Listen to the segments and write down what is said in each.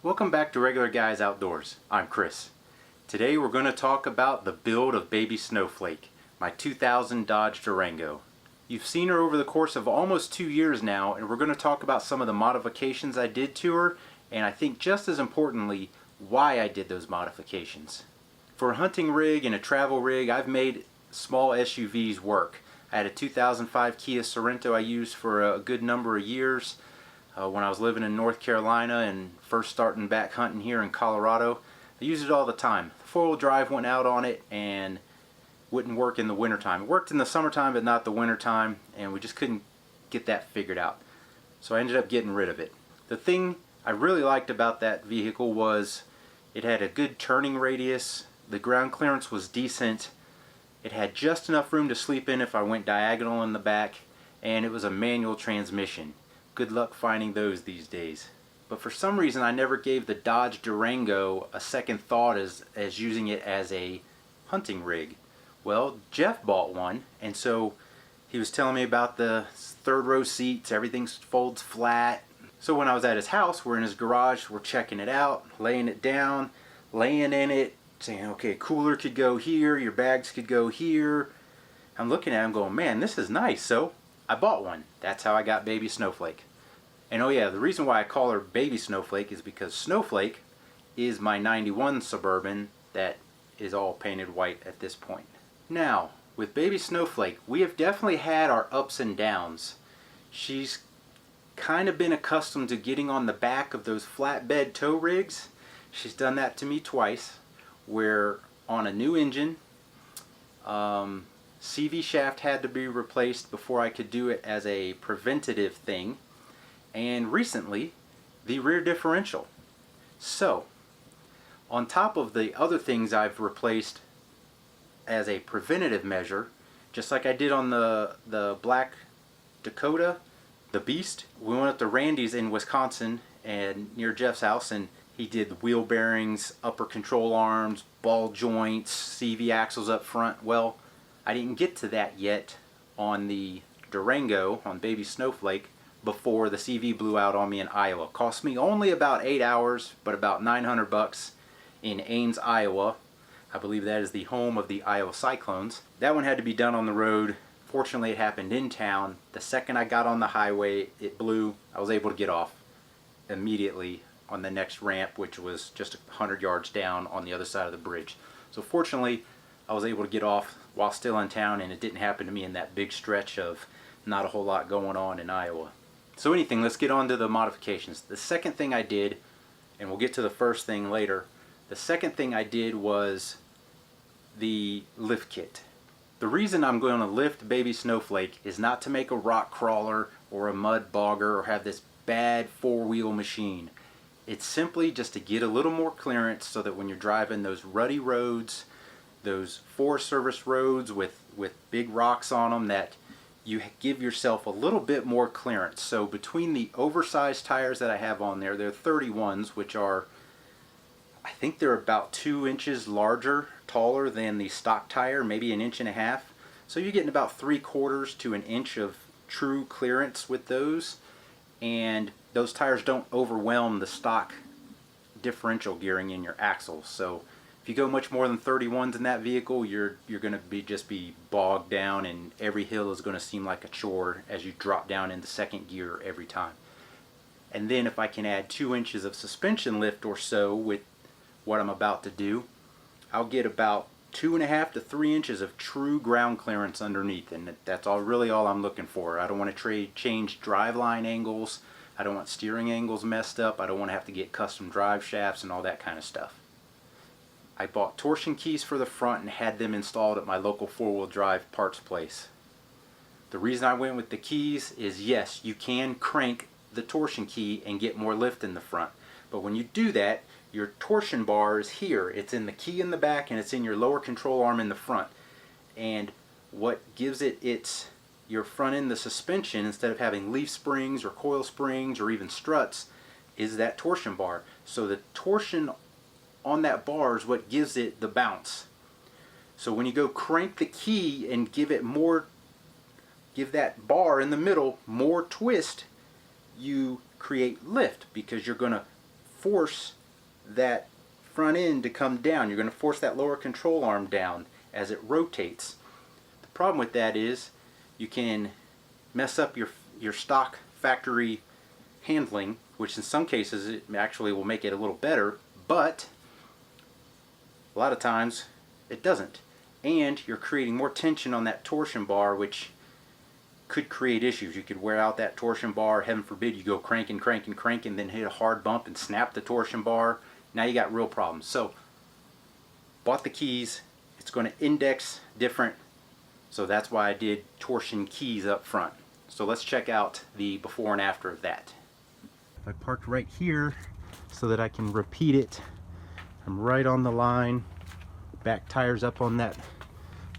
Welcome back to Regular Guys Outdoors. I'm Chris. Today we're going to talk about the build of baby Snowflake, my 2000 Dodge Durango. You've seen her over the course of almost 2 years now, and we're going to talk about some of the modifications I did to her, and I think just as importantly, why I did those modifications. For a hunting rig and a travel rig, I've made small SUVs work. I had a 2005 Kia Sorento I used for a good number of years. When I was living in North Carolina and first starting back hunting here in Colorado, I used it all the time. The four-wheel drive went out on it and wouldn't work in the wintertime. It worked in the summertime but not the wintertime, and we just couldn't get that figured out. So I ended up getting rid of it. The thing I really liked about that vehicle was it had a good turning radius, the ground clearance was decent, it had just enough room to sleep in if I went diagonal in the back, and it was a manual transmission. Good luck finding those these days. But for some reason I never gave the Dodge Durango a second thought as using it as a hunting rig. Well, Jeff bought one, and so he was telling me about the third row seats, everything folds flat. So when I was at his house, we're in his garage, we're checking it out, laying it down, laying in it, saying, okay, cooler could go here, your bags could go here. I'm looking at him going, man, this is nice. So I bought one. That's how I got baby Snowflake. And oh yeah, the reason why I call her baby Snowflake is because Snowflake is my 91 Suburban that is all painted white at this point. Now, with baby Snowflake, we have definitely had our ups and downs. She's kind of been accustomed to getting on the back of those flatbed tow rigs. She's done that to me twice, where on a new engine, CV shaft had to be replaced before I could do it as a preventative thing, and recently the rear differential. So on top of the other things I've replaced as a preventative measure, just like I did on the Black Dakota, the Beast, we went up to Randy's in Wisconsin and near Jeff's house, and he did the wheel bearings, upper control arms, ball joints, CV axles up front. Well, I didn't get to that yet on the Durango, on baby Snowflake, before the CV blew out on me in Iowa. Cost me only about 8 hours, but about $900 in Ames, Iowa. I believe that is the home of the Iowa Cyclones. That one had to be done on the road. Fortunately, it happened in town. The second I got on the highway, it blew. I was able to get off immediately on the next ramp, which was just 100 yards down on the other side of the bridge. So fortunately, I was able to get off while still in town, and it didn't happen to me in that big stretch of not a whole lot going on in Iowa. So anything, let's get on to the modifications. The second thing I did, and we'll get to the first thing later, the second thing I did was the lift kit. The reason I'm going to lift baby Snowflake is not to make a rock crawler or a mud bogger or have this bad four-wheel machine. It's simply just to get a little more clearance so that when you're driving those rutty roads, those Forest Service roads with big rocks on them, that you give yourself a little bit more clearance. So between the oversized tires that I have on there, they're 31s, which are, I think they're about 2 inches larger, taller than the stock tire, maybe 1.5 inches. So you're getting about 3/4 to 1 inch of true clearance with those, and those tires don't overwhelm the stock differential gearing in your axles. So if you go much more than 31s in that vehicle, you're going to just be bogged down, and every hill is going to seem like a chore as you drop down into second gear every time. And then if I can add 2 inches of suspension lift or so with what I'm about to do, I'll get about 2.5 to 3 inches of true ground clearance underneath, and that's really all I'm looking for. I don't want to change driveline angles. I don't want steering angles messed up. I don't want to have to get custom drive shafts and all that kind of stuff. I bought torsion keys for the front and had them installed at my local four-wheel drive parts place. The reason I went with the keys is, yes, you can crank the torsion key and get more lift in the front, but when you do that, your torsion bar is here. It's in the key in the back, and it's in your lower control arm in the front. And what gives it your front end, the suspension, instead of having leaf springs or coil springs or even struts, is that torsion bar. So the torsion on that bar is what gives it the bounce. So when you go crank the key and give that bar in the middle more twist, you create lift, because you're going to force that front end to come down. You're going to force that lower control arm down as it rotates. The problem with that is you can mess up your stock factory handling, which in some cases it actually will make it a little better, but a lot of times it doesn't. And you're creating more tension on that torsion bar, which could create issues. You could wear out that torsion bar. Heaven forbid you go cranking, then hit a hard bump and snap the torsion bar. Now you got real problems. So, bought the keys. It's going to index different, so that's why I did torsion keys up front. So let's check out the before and after of that. I parked right here so that I can repeat it. I'm right on the line. Back tires up on that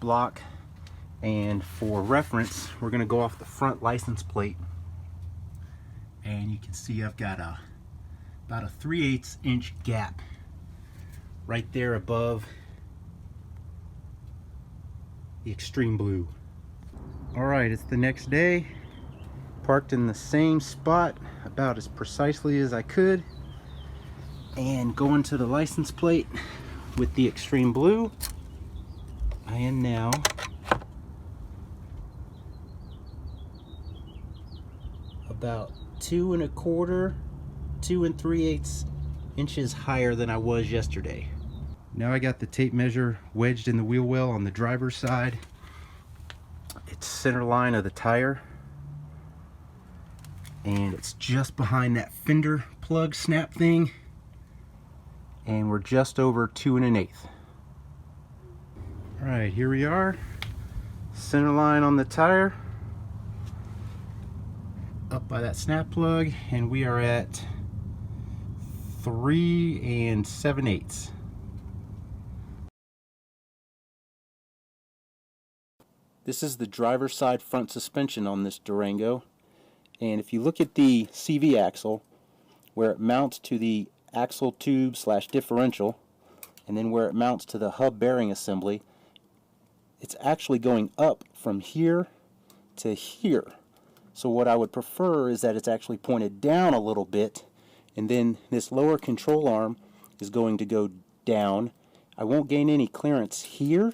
block. And for reference, we're going to go off the front license plate. And you can see I've got about a 3/8 inch gap right there above the extreme blue. Alright, it's the next day. Parked in the same spot about as precisely as I could. And going to the license plate with the extreme blue. I am now about 2 3/4 inches higher than I was yesterday. Now I got the tape measure wedged in the wheel well on the driver's side. It's center line of the tire, and it's just behind that fender plug snap thing, and we're just over 2 1/8. Alright, here we are, center line on the tire, up by that snap plug, and we are at 3 7/8. This is the driver's side front suspension on this Durango, and if you look at the CV axle where it mounts to the axle tube / differential, and then where it mounts to the hub bearing assembly, it's actually going up from here to here. So what I would prefer is that it's actually pointed down a little bit, and then this lower control arm is going to go down. I won't gain any clearance here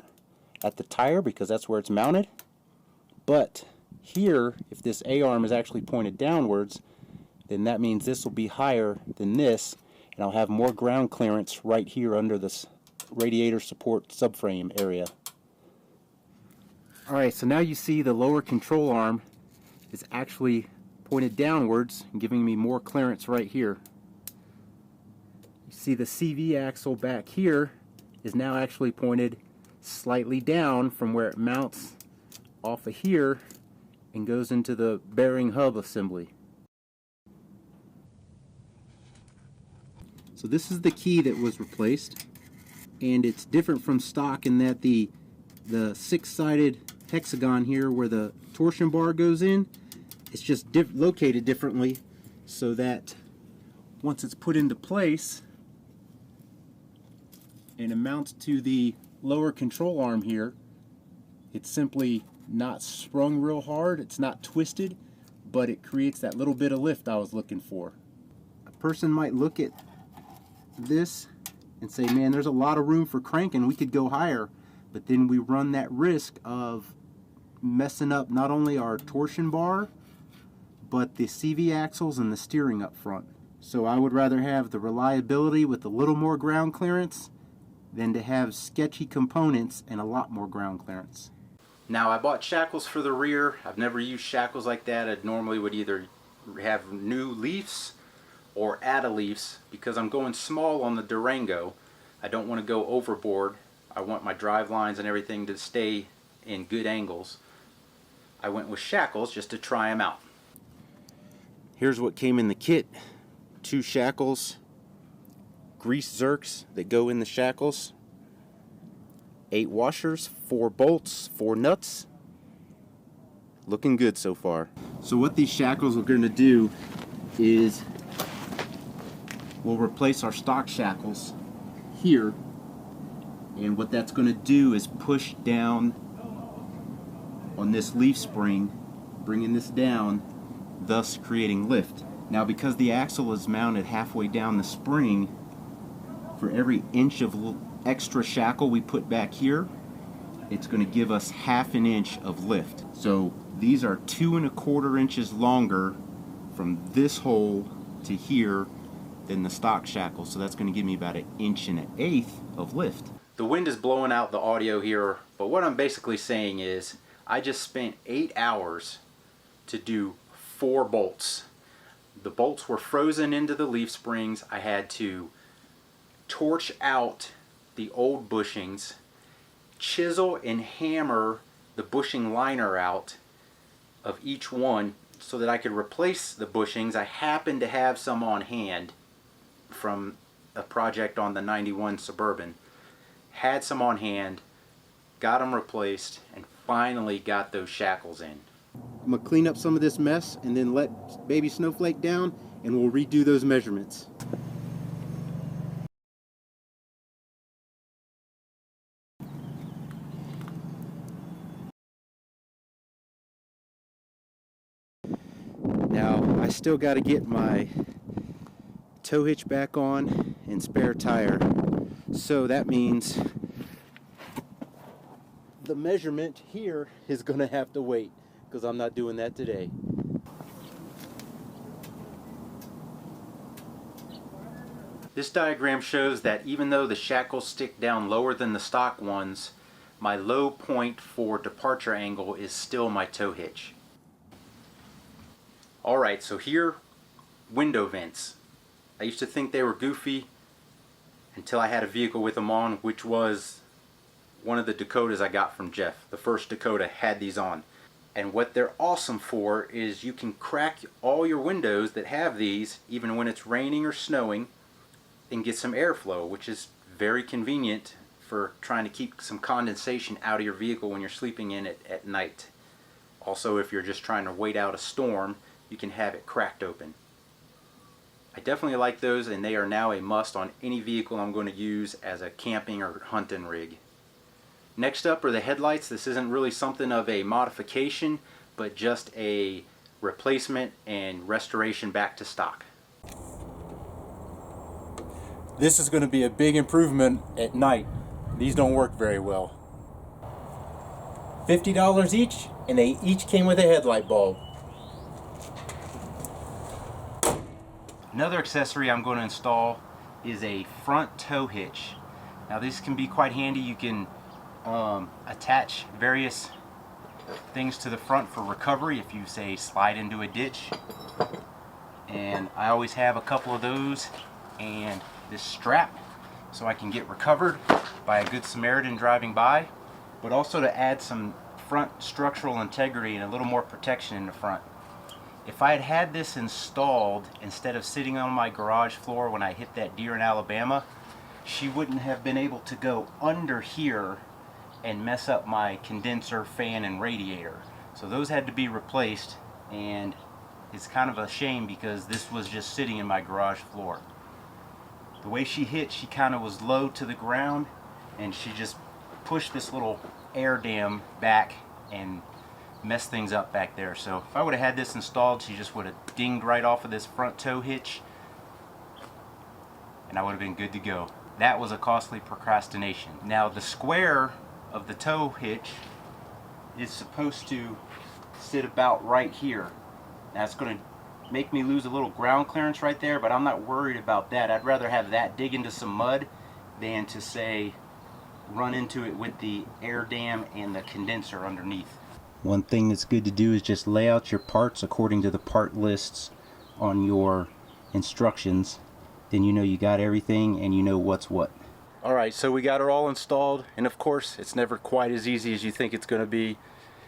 at the tire because that's where it's mounted, but here, if this A-arm is actually pointed downwards, then that means this will be higher than this, and I'll have more ground clearance right here under this radiator support subframe area. Alright, so now you see the lower control arm is actually pointed downwards and giving me more clearance right here. You see the CV axle back here is now actually pointed slightly down from where it mounts off of here and goes into the bearing hub assembly. So this is the key that was replaced, and it's different from stock in that the 6-sided hexagon here where the torsion bar goes in, it's just located differently so that once it's put into place and it mounts to the lower control arm here, it's simply not sprung real hard, it's not twisted, but it creates that little bit of lift I was looking for. A person might look at this and say, man, there's a lot of room for cranking, we could go higher, but then we run that risk of messing up not only our torsion bar but the CV axles and the steering up front. So I would rather have the reliability with a little more ground clearance than to have sketchy components and a lot more ground clearance. Now I bought Shackles for the rear. I've never used Shackles like that. I normally would either have new leafs or add a leafs because I'm going small on the Durango. I don't want to go overboard. I want my drive lines and everything to stay in good angles. I went with Shackles just to try them out. Here's what came in the kit. 2 Shackles grease zerks that go in the Shackles, 8 washers, 4 bolts, 4 nuts. Looking good so far. So what these Shackles are going to do is we'll replace our stock Shackles here, and what that's going to do is push down on this leaf spring, bringing this down, thus creating lift. Now because the axle is mounted halfway down the spring, for every inch of extra shackle we put back here, it's going to give us ½ an inch of lift. So these are 2 1/4 inches longer from this hole to here than the stock shackle. So that's going to give me about 1 1/8 inches of lift. The wind is blowing out the audio here, but what I'm basically saying is I just spent 8 hours to do 4 bolts. The bolts were frozen into the leaf springs. I had to torch out the old bushings, chisel and hammer the bushing liner out of each one so that I could replace the bushings. I happened to have some on hand from a project on the 91 Suburban. Had some on hand, got them replaced, and finally got those shackles in. I'm going to clean up some of this mess and then let baby Snowflake down, and we'll redo those measurements. Now I still got to get my tow hitch back on and spare tire, so that means the measurement here is going to have to wait because I'm not doing that today. This diagram shows that even though the shackles stick down lower than the stock ones, my low point for departure angle is still my tow hitch. Alright, so here, window vents. I used to think they were goofy until I had a vehicle with them on, which was one of the Dakotas I got from Jeff. The first Dakota had these on. And what they're awesome for is you can crack all your windows that have these, even when it's raining or snowing, and get some airflow, which is very convenient for trying to keep some condensation out of your vehicle when you're sleeping in it at night. Also, if you're just trying to wait out a storm, you can have it cracked open. I definitely like those, and they are now a must on any vehicle I'm going to use as a camping or hunting rig. Next up are the headlights. This isn't really something of a modification, but just a replacement and restoration back to stock. This is going to be a big improvement at night. These don't work very well. $50 each, and they each came with a headlight bulb. Another accessory I'm going to install is a front tow hitch. Now this can be quite handy. You can attach various things to the front for recovery if you say slide into a ditch. And I always have a couple of those and this strap so I can get recovered by a good Samaritan driving by, but also to add some front structural integrity and a little more protection in the front. If I had had this installed instead of sitting on my garage floor when I hit that deer in Alabama, she wouldn't have been able to go under here and mess up my condenser, fan, and radiator. So those had to be replaced, and it's kind of a shame because this was just sitting in my garage floor. The way she hit, she kind of was low to the ground, and she just pushed this little air dam back and messed things up back there. So if I would have had this installed, she just would have dinged right off of this front tow hitch, and I would have been good to go. That was a costly procrastination. Now the square of the tow hitch is supposed to sit about right here. Now it's going to make me lose a little ground clearance right there, but I'm not worried about that. I'd rather have that dig into some mud than to say run into it with the air dam and the condenser underneath. One thing that's good to do is just lay out your parts according to the part lists on your instructions. Then you know you got everything and you know what's what. Alright, so we got her all installed, and of course it's never quite as easy as you think it's going to be.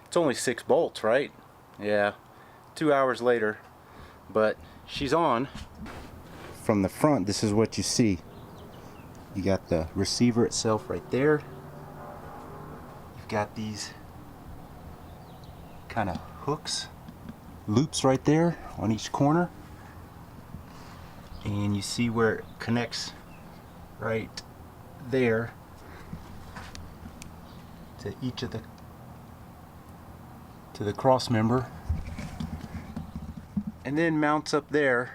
It's only 6 bolts, right? Yeah, 2 hours later, but she's on. From the front, this is what you see. You got the receiver itself right there. You've got these kind of hooks, loops right there on each corner, and you see where it connects right there to each of the cross member. and then mounts up there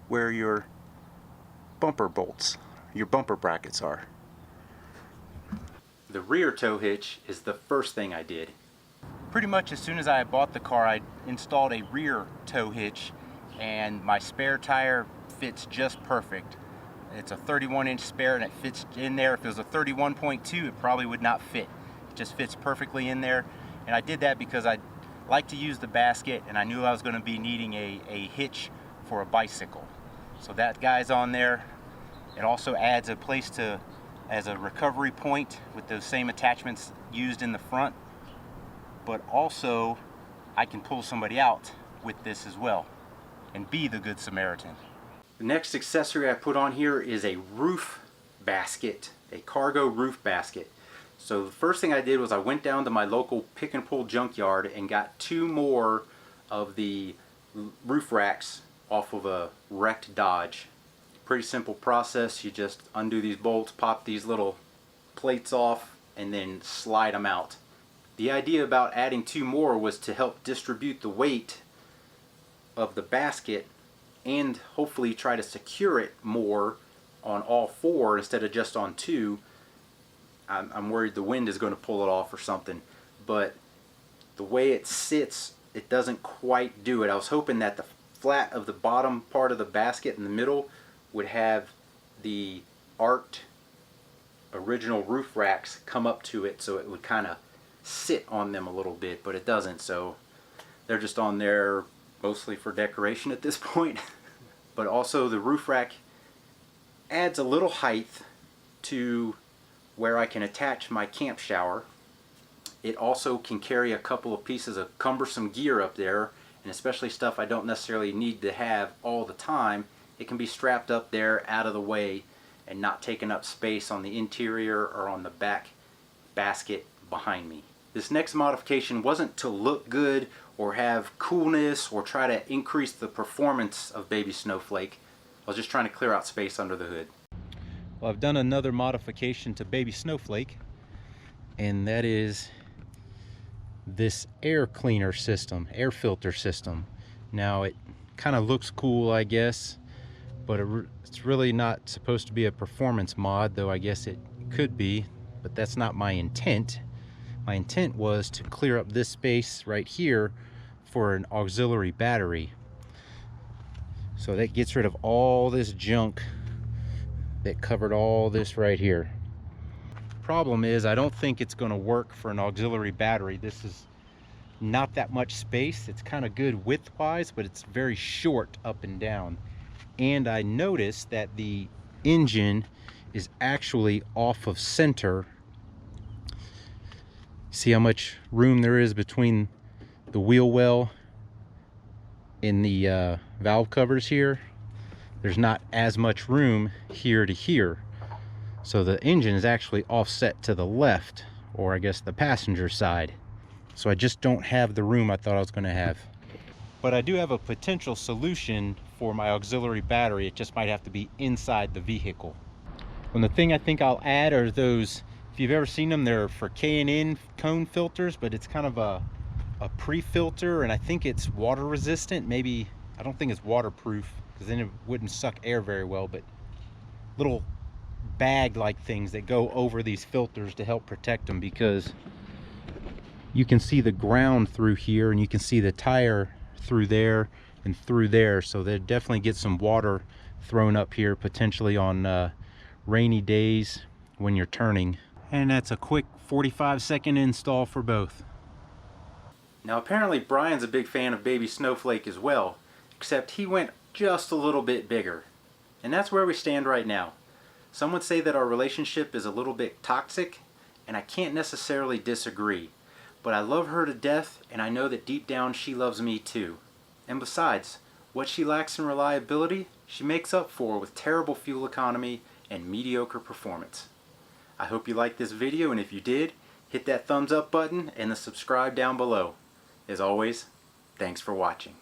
where your bumper bolts, your bumper brackets are. The rear tow hitch is the first thing I did. Pretty much as soon as I bought the car, I installed a rear tow hitch, and my spare tire fits just perfect. It's a 31-inch spare and it fits in there. If it was a 31.2, it probably would not fit. It just fits perfectly in there. And I did that because I like to use the basket, and I knew I was going to be needing a hitch for a bicycle. So that guy's on there. It also adds a place to, as a recovery point with those same attachments used in the front. But also, I can pull somebody out with this as well and be the Good Samaritan. The next accessory I put on here is a roof basket, a cargo roof basket. So the first thing I did was I went down to my local pick and pull junkyard and got 2 more of the roof racks off of a wrecked Dodge. Pretty simple process. You just undo these bolts, pop these little plates off, and then slide them out. The idea about adding 2 more was to help distribute the weight of the basket and hopefully try to secure it more on all 4 instead of just on 2. I'm worried the wind is going to pull it off or something, but the way it sits, it doesn't quite do it. I was hoping that the flat of the bottom part of the basket in the middle would have the arced original roof racks come up to it, so it would kind of sit on them a little bit, but it doesn't, so they're just on there mostly for decoration at this point. But also the roof rack adds a little height to where I can attach my camp shower. It also can carry a couple of pieces of cumbersome gear up there, and especially stuff I don't necessarily need to have all the time. It can be strapped up there out of the way and not taking up space on the interior or on the back basket behind me. This next modification wasn't to look good or have coolness or try to increase the performance of Baby Snowflake. I was just trying to clear out space under the hood. Well, I've done another modification to Baby Snowflake, and that is this air cleaner system, air filter system. Now it kind of looks cool, I guess, but it's really not supposed to be a performance mod, though I guess it could be, but that's not my intent. My intent was to clear up this space right here for an auxiliary battery. So that gets rid of all this junk that covered all this right here. Problem is, I don't think it's going to work for an auxiliary battery. This is not that much space. It's kind of good width-wise, but it's very short up and down. And I noticed that the engine is actually off of center. See how much room there is between the wheel well and the valve covers here? There's not as much room here to here. So the engine is actually offset to the left, or I guess the passenger side. So I just don't have the room I thought I was going to have. But I do have a potential solution for my auxiliary battery. It just might have to be inside the vehicle. And the thing I think I'll add are those, if you've ever seen them, they're for K&N cone filters, but it's kind of a pre-filter, and I think it's water resistant. Maybe, I don't think it's waterproof, because then it wouldn't suck air very well, but little bag like things that go over these filters to help protect them, because you can see the ground through here and you can see the tire through there and through there, so they definitely get some water thrown up here potentially on rainy days when you're turning. And that's a quick 45-second install for both. Now apparently Brian's a big fan of Baby Snowflake as well, except he went just a little bit bigger. And that's where we stand right now. Some would say that our relationship is a little bit toxic, and I can't necessarily disagree. But I love her to death, and I know that deep down she loves me too. And besides, what she lacks in reliability, she makes up for with terrible fuel economy and mediocre performance. I hope you liked this video, and if you did, hit that thumbs up button and the subscribe down below. As always, thanks for watching.